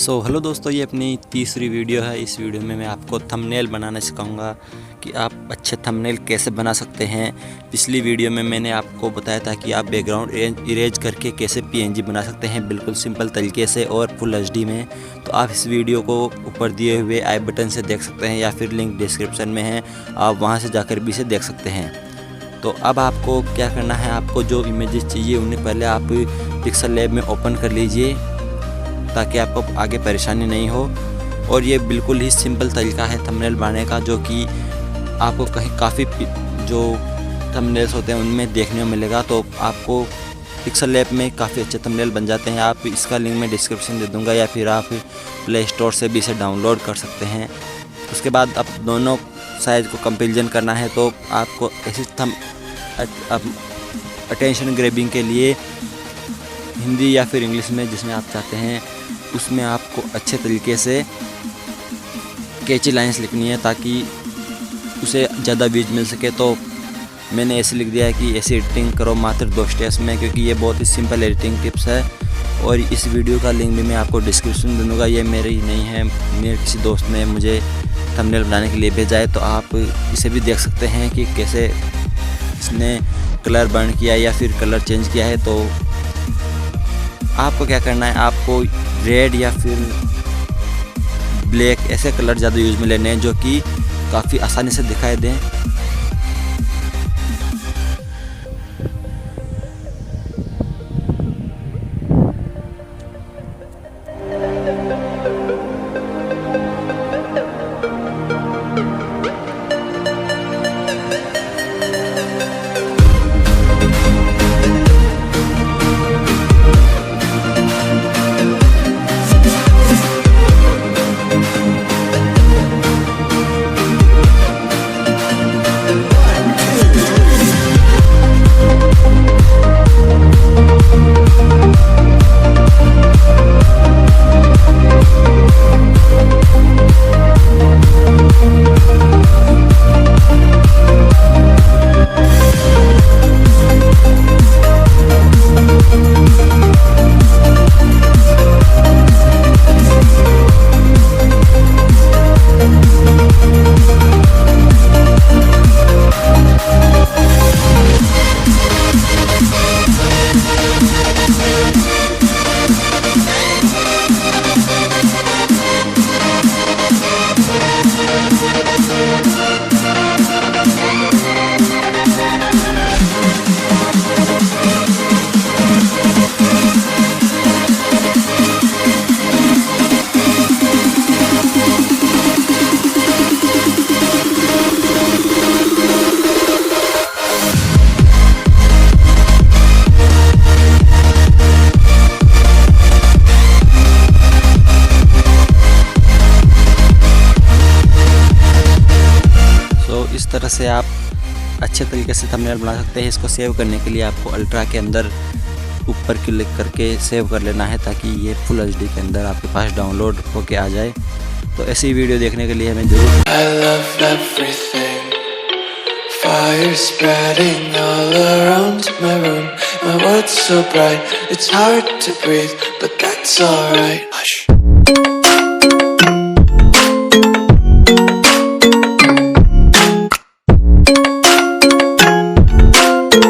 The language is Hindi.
हेलो दोस्तों, ये अपनी तीसरी वीडियो है। इस वीडियो में मैं आपको थंबनेल बनाना सिखाऊंगा कि आप अच्छे थंबनेल कैसे बना सकते हैं। पिछली वीडियो में मैंने आपको बताया था कि आप बैकग्राउंड इरेज करके कैसे पीएनजी बना सकते हैं बिल्कुल सिंपल तरीके से और फुल एचडी में। तो आप इस वीडियो को ऊपर दिए हुए आई बटन से देख सकते हैं या फिर लिंक डिस्क्रिप्शन में है, आप वहाँ से जाकर भी इसे देख सकते हैं। तो अब आपको क्या करना है, आपको जो इमेजेस चाहिए उन्हें पहले आप पिक्सल लैब में ओपन कर लीजिए ताकि आपको आगे परेशानी नहीं हो। और ये बिल्कुल ही सिंपल तरीका है थंबनेल बनाने का, जो कि आपको कहीं काफ़ी जो थंबनेल्स होते हैं उनमें देखने को मिलेगा। तो आपको पिक्सल लैब में काफ़ी अच्छे थंबनेल बन जाते हैं। आप इसका लिंक मैं डिस्क्रिप्शन दे दूँगा या फिर आप प्ले स्टोर से भी इसे डाउनलोड कर सकते हैं। उसके बाद आप दोनों साइज को कंपेरिजन करना है, तो आपको ऐसे अटेंशन ग्रैबिंग के लिए हिंदी या फिर इंग्लिश में जिसमें आप चाहते हैं उसमें आपको अच्छे तरीके से कैची लाइंस लिखनी है ताकि उसे ज़्यादा व्यूज मिल सके। तो मैंने ऐसे लिख दिया है कि ऐसी एडिटिंग करो मात्र 2 स्टेप्स में, क्योंकि ये बहुत ही सिंपल एडिटिंग टिप्स है। और इस वीडियो का लिंक भी मैं आपको डिस्क्रिप्शन में दूँगा। ये मेरी नहीं है, मेरे किसी दोस्त ने मुझे थंबनेल बनाने के लिए भेजा है। तो आप इसे भी देख सकते हैं कि कैसे इसने कलर बर्न किया या फिर कलर चेंज किया है। तो आपको क्या करना है, आपको रेड या फिर ब्लैक ऐसे कलर ज़्यादा यूज़ में लेने हैं जो कि काफ़ी आसानी से दिखाई दें। इस तरह से आप अच्छे तरीके से थंबनेल बना सकते हैं। इसको सेव करने के लिए आपको अल्ट्रा के अंदर ऊपर क्लिक करके सेव कर लेना है ताकि ये फुल एचडी के अंदर आपके पास डाउनलोड होके आ जाए। तो ऐसी वीडियो देखने के लिए हमें जरूर Fire spreading all around my room. My world's so bright, it's hard to breathe, but that's alright. Hush.